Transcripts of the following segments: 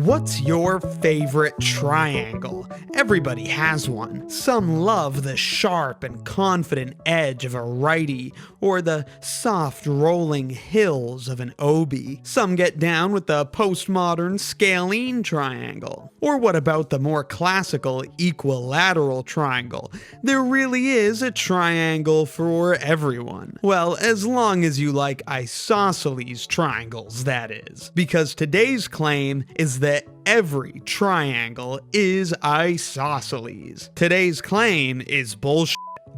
What's your favorite triangle? Everybody has one. Some love the sharp and confident edge of a righty, or the soft rolling hills of an obi. Some get down with the postmodern scalene triangle. Or what about the more classical equilateral triangle? There really is a triangle for everyone. Well, as long as you like isosceles triangles, that is. Because today's claim is that every triangle is isosceles. Today's claim is bullshit.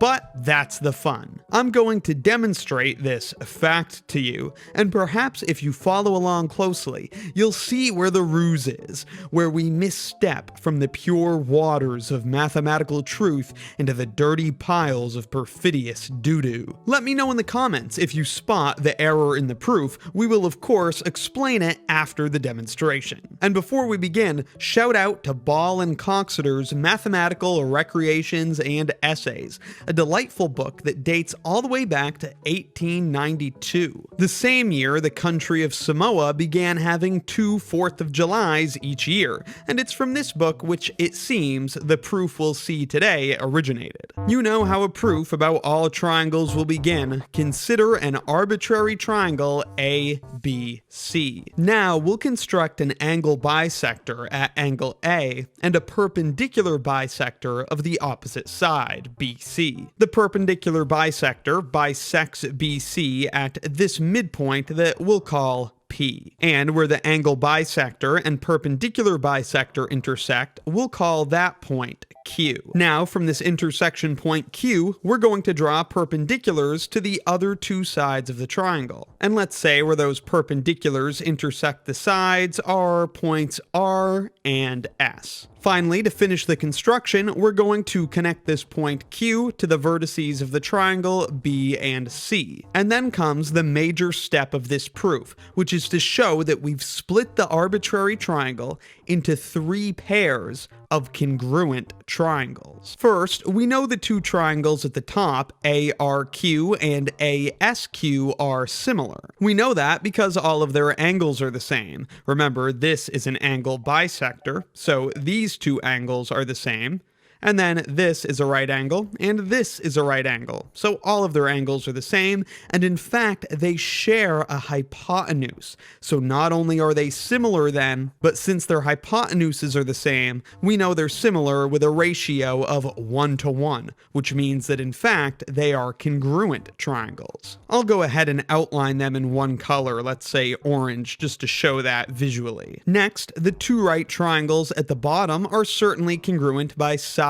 But that's the fun. I'm going to demonstrate this fact to you, and perhaps if you follow along closely, you'll see where the ruse is, where we misstep from the pure waters of mathematical truth into the dirty piles of perfidious doo-doo. Let me know in the comments if you spot the error in the proof. We will of course explain it after the demonstration. And before we begin, shout out to Ball and Coxeter's Mathematical Recreations and Essays, a delightful book that dates all the way back to 1892. The same year, the country of Samoa began having 2 4th of Julys each year, and it's from this book which it seems the proof we'll see today originated. You know how a proof about all triangles will begin. Consider an arbitrary triangle ABC. Now we'll construct an angle bisector at angle A and a perpendicular bisector of the opposite side, BC. The perpendicular bisector bisects BC at this midpoint that we'll call P. And where the angle bisector and perpendicular bisector intersect, we'll call that point Q. Now, from this intersection point Q, we're going to draw perpendiculars to the other 2 sides of the triangle. And let's say where those perpendiculars intersect the sides are points R and S. Finally, to finish the construction, we're going to connect this point Q to the vertices of the triangle B and C. And then comes the major step of this proof, which is to show that we've split the arbitrary triangle into 3 pairs of congruent triangles. First, we know the 2 triangles at the top, ARQ and ASQ, are similar. We know that because all of their angles are the same. Remember, this is an angle bisector, so these 2 angles are the same. And then this is a right angle, and this is a right angle. So all of their angles are the same, and in fact, they share a hypotenuse. So not only are they similar then, but since their hypotenuses are the same, we know they're similar with a ratio of 1:1, which means that in fact, they are congruent triangles. I'll go ahead and outline them in one color, let's say orange, just to show that visually. Next, the 2 right triangles at the bottom are certainly congruent by side,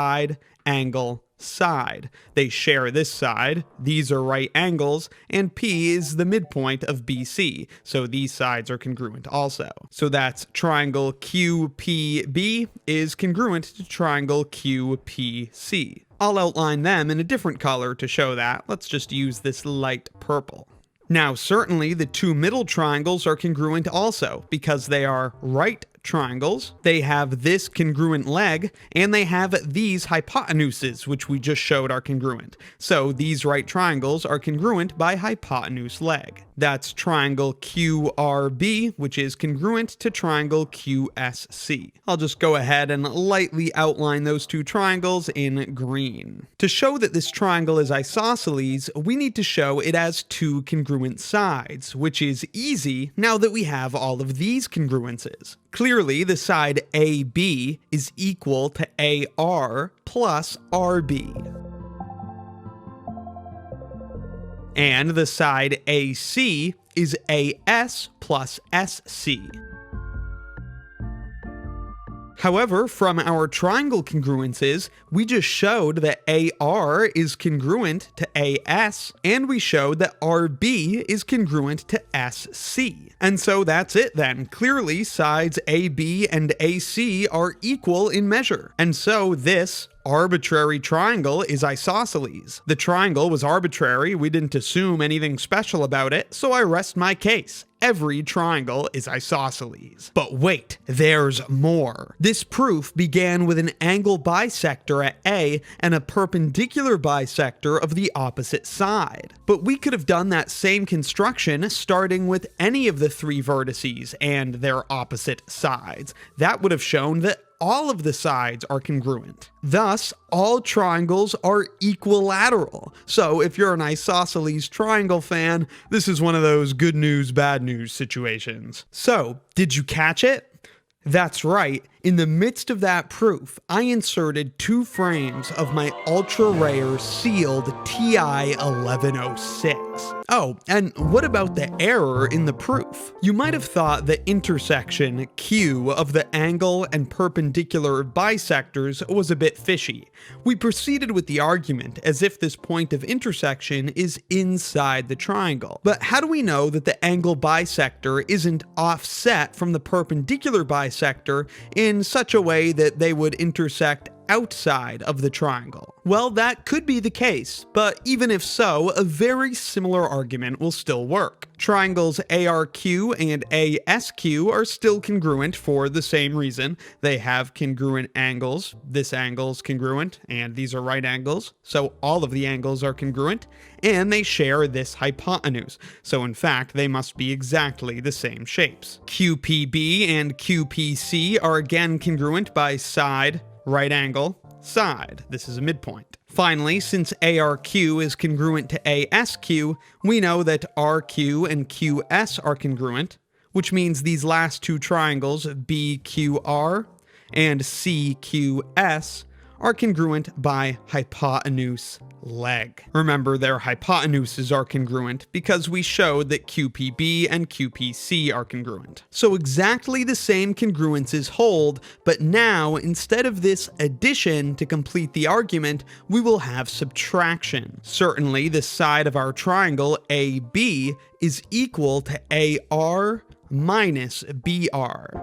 angle, side. They share this side, these are right angles, and P is the midpoint of BC, so these sides are congruent also. So that's triangle QPB is congruent to triangle QPC. I'll outline them in a different color to show that. Let's just use this light purple. Now, certainly the 2 middle triangles are congruent also, because they are right triangles, they have this congruent leg, and they have these hypotenuses, which we just showed are congruent. So these right triangles are congruent by hypotenuse leg. That's triangle QRB, which is congruent to triangle QSC. I'll just go ahead and lightly outline those 2 triangles in green. To show that this triangle is isosceles, we need to show it has 2 congruent sides, which is easy now that we have all of these congruences. Clearly, the side AB is equal to AR plus RB. And the side AC is AS plus SC. However, from our triangle congruences, we just showed that AR is congruent to AS, and we showed that RB is congruent to SC. And so that's it then. Clearly, sides AB and AC are equal in measure. And so this arbitrary triangle is isosceles. The triangle was arbitrary, we didn't assume anything special about it, so I rest my case. Every triangle is isosceles. But wait, there's more. This proof began with an angle bisector at A and a perpendicular bisector of the opposite side. But we could have done that same construction starting with any of the three vertices and their opposite sides. That would have shown that all of the sides are congruent. Thus, all triangles are equilateral. So if you're an isosceles triangle fan, this is one of those good news, bad news situations. So, did you catch it? That's right, in the midst of that proof, I inserted 2 frames of my ultra-rare sealed TI-1106. Oh, and what about the error in the proof? You might have thought the intersection Q of the angle and perpendicular bisectors was a bit fishy. We proceeded with the argument as if this point of intersection is inside the triangle. But how do we know that the angle bisector isn't offset from the perpendicular bisector in such a way that they would intersect outside of the triangle? Well, that could be the case, but even if so, a very similar argument will still work. Triangles ARQ and ASQ are still congruent for the same reason. They have congruent angles. This angle's congruent, and these are right angles, so all of the angles are congruent, and they share this hypotenuse, so in fact they must be exactly the same shapes. QPB and QPC are again congruent by side, right angle, side. This is a midpoint. Finally, since ARQ is congruent to ASQ, we know that RQ and QS are congruent, which means these last 2 triangles, BQR and CQS, are congruent by hypotenuse leg. Remember, their hypotenuses are congruent because we showed that QPB and QPC are congruent. So exactly the same congruences hold, but now instead of this addition to complete the argument, we will have subtraction. Certainly, the side of our triangle AB is equal to AR minus BR.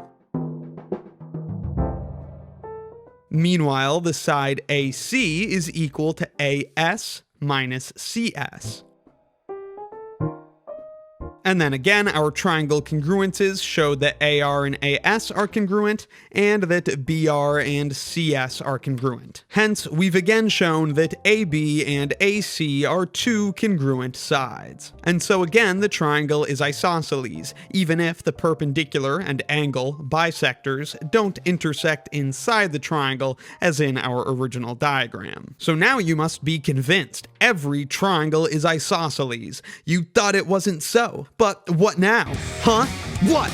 Meanwhile, the side AC is equal to AS minus CS. And then again, our triangle congruences showed that AR and AS are congruent, and that BR and CS are congruent. Hence, we've again shown that AB and AC are 2 congruent sides. And so again, the triangle is isosceles, even if the perpendicular and angle bisectors don't intersect inside the triangle as in our original diagram. So now you must be convinced every triangle is isosceles. You thought it wasn't so. But what now? Huh? What?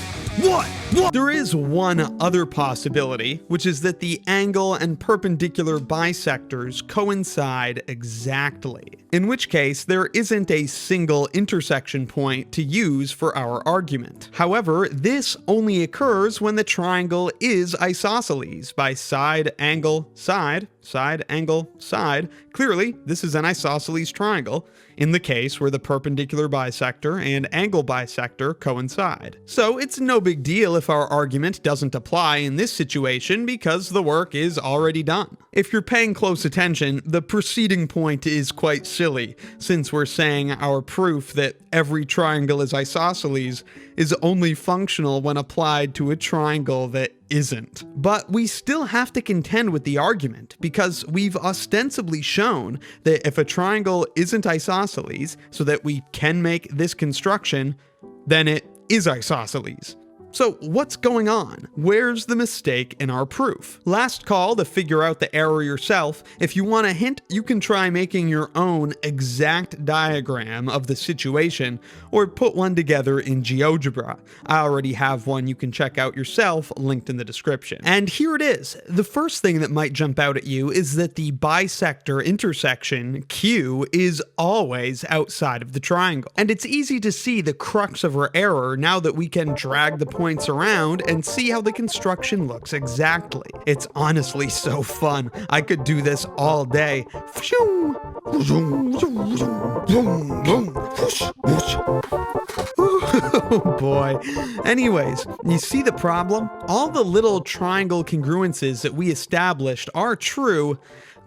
There is one other possibility, which is that the angle and perpendicular bisectors coincide exactly. In which case, there isn't a single intersection point to use for our argument. However, this only occurs when the triangle is isosceles by side, angle, side, side, angle, side. Clearly, this is an isosceles triangle in the case where the perpendicular bisector and angle bisector coincide. So it's no big deal if our argument doesn't apply in this situation because the work is already done. If you're paying close attention, the preceding point is quite silly, since we're saying our proof that every triangle is isosceles is only functional when applied to a triangle that isn't. But we still have to contend with the argument, because we've ostensibly shown that if a triangle isn't isosceles, so that we can make this construction, then it is isosceles. So what's going on? Where's the mistake in our proof? Last call to figure out the error yourself. If you want a hint, you can try making your own exact diagram of the situation, or put one together in GeoGebra. I already have one you can check out yourself, linked in the description. And here it is. The first thing that might jump out at you is that the bisector intersection, Q, is always outside of the triangle. And it's easy to see the crux of our error now that we can drag the points around and see how the construction looks exactly. It's honestly so fun. I could do this all day. Oh boy. Anyways, you see the problem? All the little triangle congruences that we established are true,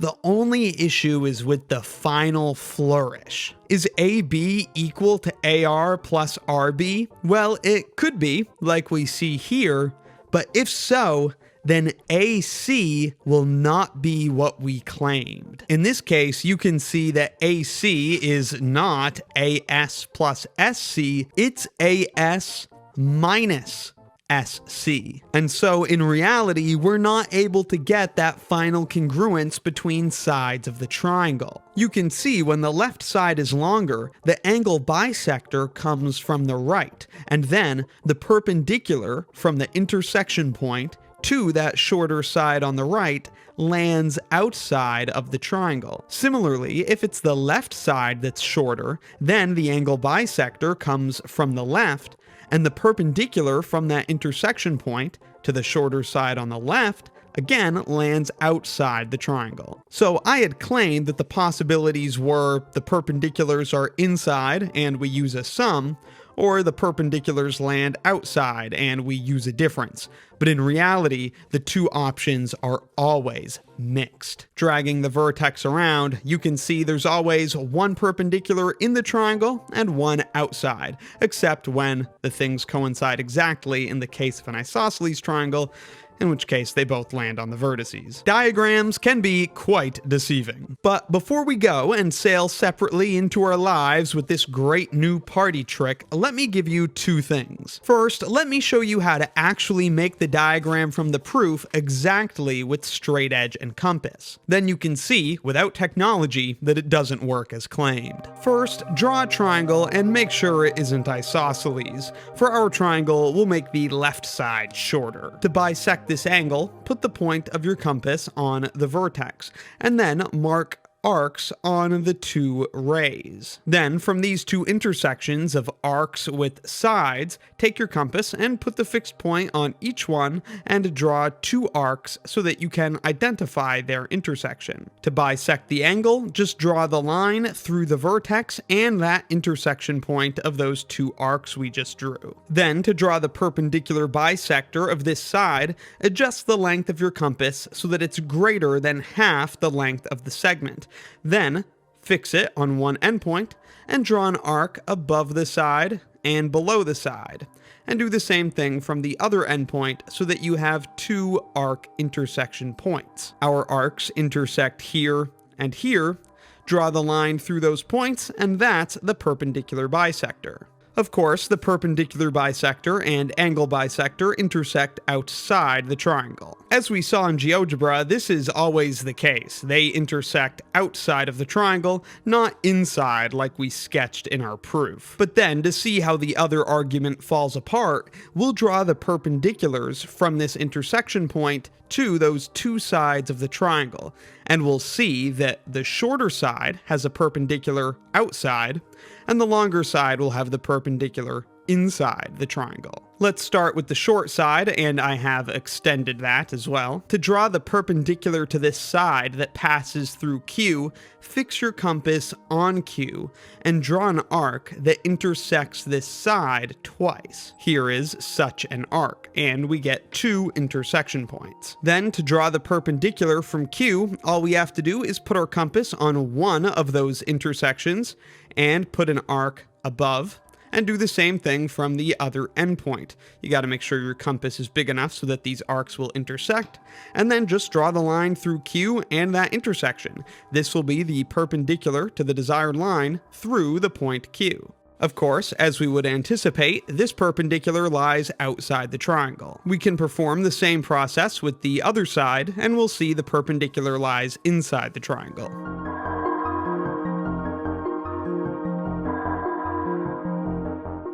The only issue is with the final flourish. Is AB equal to AR plus RB? Well, it could be, like we see here, but if so, then AC will not be what we claimed. In this case, you can see that AC is not AS plus SC, it's AS minus SC. And so in reality, we're not able to get that final congruence between sides of the triangle. You can see when the left side is longer, the angle bisector comes from the right, and then the perpendicular from the intersection point to that shorter side on the right lands outside of the triangle. Similarly, if it's the left side that's shorter, then the angle bisector comes from the left, and the perpendicular from that intersection point to the shorter side on the left again lands outside the triangle. So I had claimed that the possibilities were the perpendiculars are inside and we use a sum, or the perpendiculars land outside and we use a difference. But in reality, the two options are always mixed. Dragging the vertex around, you can see there's always one perpendicular in the triangle and one outside, except when the things coincide exactly in the case of an isosceles triangle, in which case they both land on the vertices. Diagrams can be quite deceiving. But before we go and sail separately into our lives with this great new party trick, let me give you two things. First, let me show you how to actually make the diagram from the proof exactly with straight edge and compass. Then you can see, without technology, that it doesn't work as claimed. First, draw a triangle and make sure it isn't isosceles. For our triangle, we'll make the left side shorter. To bisect this angle, put the point of your compass on the vertex, and then mark arcs on the two rays. Then, from these two intersections of arcs with sides, take your compass and put the fixed point on each one and draw two arcs so that you can identify their intersection. To bisect the angle, just draw the line through the vertex and that intersection point of those two arcs we just drew. Then, to draw the perpendicular bisector of this side, adjust the length of your compass so that it's greater than half the length of the segment. Then, fix it on one endpoint and draw an arc above the side and below the side. And do the same thing from the other endpoint so that you have two arc intersection points. Our arcs intersect here and here. Draw the line through those points, and that's the perpendicular bisector. Of course, the perpendicular bisector and angle bisector intersect outside the triangle. As we saw in GeoGebra, this is always the case. They intersect outside of the triangle, not inside like we sketched in our proof. But then, to see how the other argument falls apart, we'll draw the perpendiculars from this intersection point to those two sides of the triangle, and we'll see that the shorter side has a perpendicular outside, and the longer side will have the perpendicular inside the triangle. Let's start with the short side, and I have extended that as well. To draw the perpendicular to this side that passes through Q, fix your compass on Q and draw an arc that intersects this side twice. Here is such an arc, and we get two intersection points. Then, to draw the perpendicular from Q, all we have to do is put our compass on one of those intersections and put an arc above, and do the same thing from the other endpoint. You got to make sure your compass is big enough so that these arcs will intersect, and then just draw the line through Q and that intersection. This will be the perpendicular to the desired line through the point Q. Of course, as we would anticipate, this perpendicular lies outside the triangle. We can perform the same process with the other side, and we'll see the perpendicular lies inside the triangle.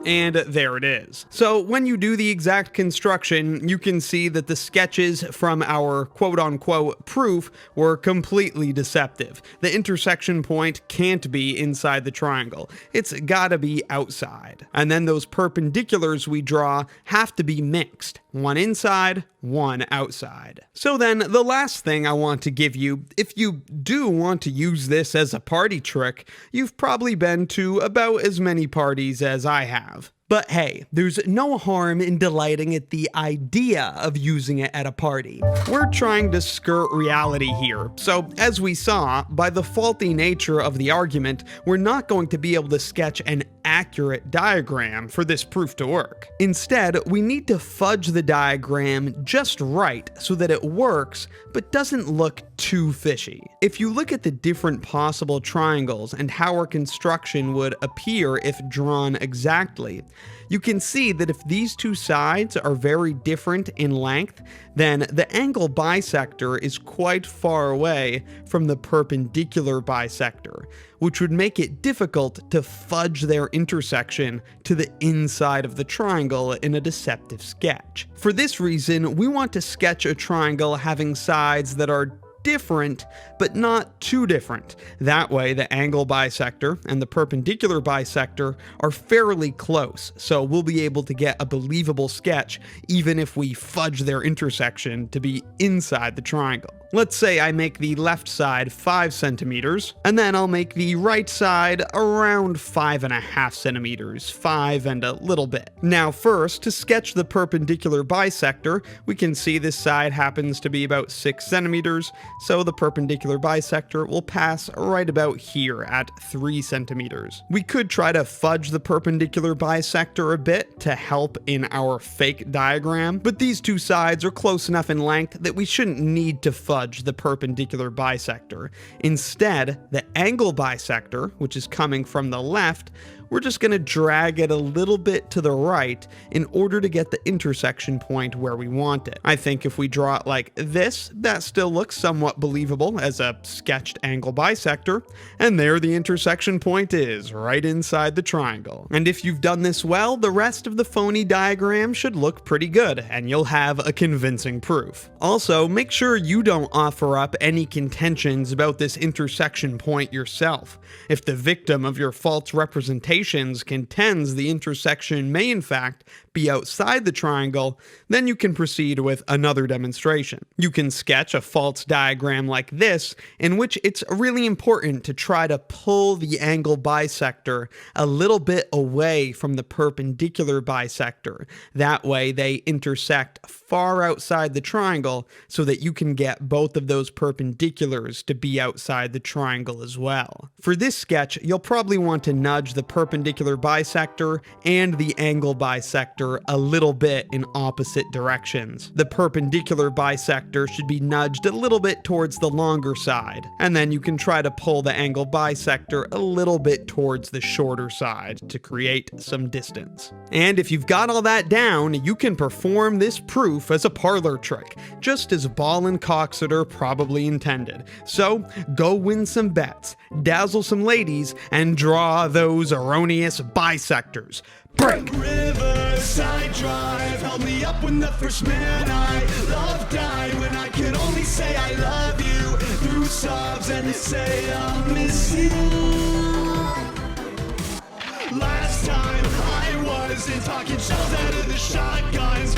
And there it is. So when you do the exact construction, you can see that the sketches from our quote-unquote proof were completely deceptive. The intersection point can't be inside the triangle. It's gotta be outside. And then those perpendiculars we draw have to be mixed. One inside, one outside. So then, the last thing I want to give you, if you do want to use this as a party trick, you've probably been to about as many parties as I have. But hey, there's no harm in delighting at the idea of using it at a party. We're trying to skirt reality here, so as we saw, by the faulty nature of the argument, we're not going to be able to sketch an accurate diagram for this proof to work. Instead, we need to fudge the diagram just right so that it works, but doesn't look too fishy. If you look at the different possible triangles and how our construction would appear if drawn exactly, you can see that if these two sides are very different in length, then the angle bisector is quite far away from the perpendicular bisector, which would make it difficult to fudge their intersection to the inside of the triangle in a deceptive sketch. For this reason, we want to sketch a triangle having sides that are different, but not too different. That way, the angle bisector and the perpendicular bisector are fairly close, so we'll be able to get a believable sketch even if we fudge their intersection to be inside the triangle. Let's say I make the left side 5 centimeters, and then I'll make the right side around 5.5 centimeters, 5 and a little bit. Now first, to sketch the perpendicular bisector, we can see this side happens to be about 6 centimeters, so the perpendicular bisector will pass right about here at 3 centimeters. We could try to fudge the perpendicular bisector a bit to help in our fake diagram, but these two sides are close enough in length that we shouldn't need to fudge the perpendicular bisector. Instead, the angle bisector, which is coming from the left, we're just going to drag it a little bit to the right in order to get the intersection point where we want it. I think if we draw it like this, that still looks somewhat believable as a sketched angle bisector, and there the intersection point is, right inside the triangle. And if you've done this well, the rest of the phony diagram should look pretty good, and you'll have a convincing proof. Also, make sure you don't offer up any contentions about this intersection point yourself. If the victim of your false representation contends the intersection may in fact be outside the triangle, then you can proceed with another demonstration. You can sketch a false diagram like this, in which it's really important to try to pull the angle bisector a little bit away from the perpendicular bisector. That way they intersect far outside the triangle so that you can get both of those perpendiculars to be outside the triangle as well. For this sketch, you'll probably want to nudge the perpendicular bisector and the angle bisector a little bit in opposite directions. The perpendicular bisector should be nudged a little bit towards the longer side, and then you can try to pull the angle bisector a little bit towards the shorter side to create some distance. And if you've got all that down, you can perform this proof as a parlor trick, just as Ball and Coxeter probably intended. So go win some bets, dazzle some ladies, and draw those erroneous bisectors. Break! Riverside Drive held me up when the first man I loved died. When I could only say I love you through sobs and to say I'll miss you. Last time I was in talking shells out of the shotguns.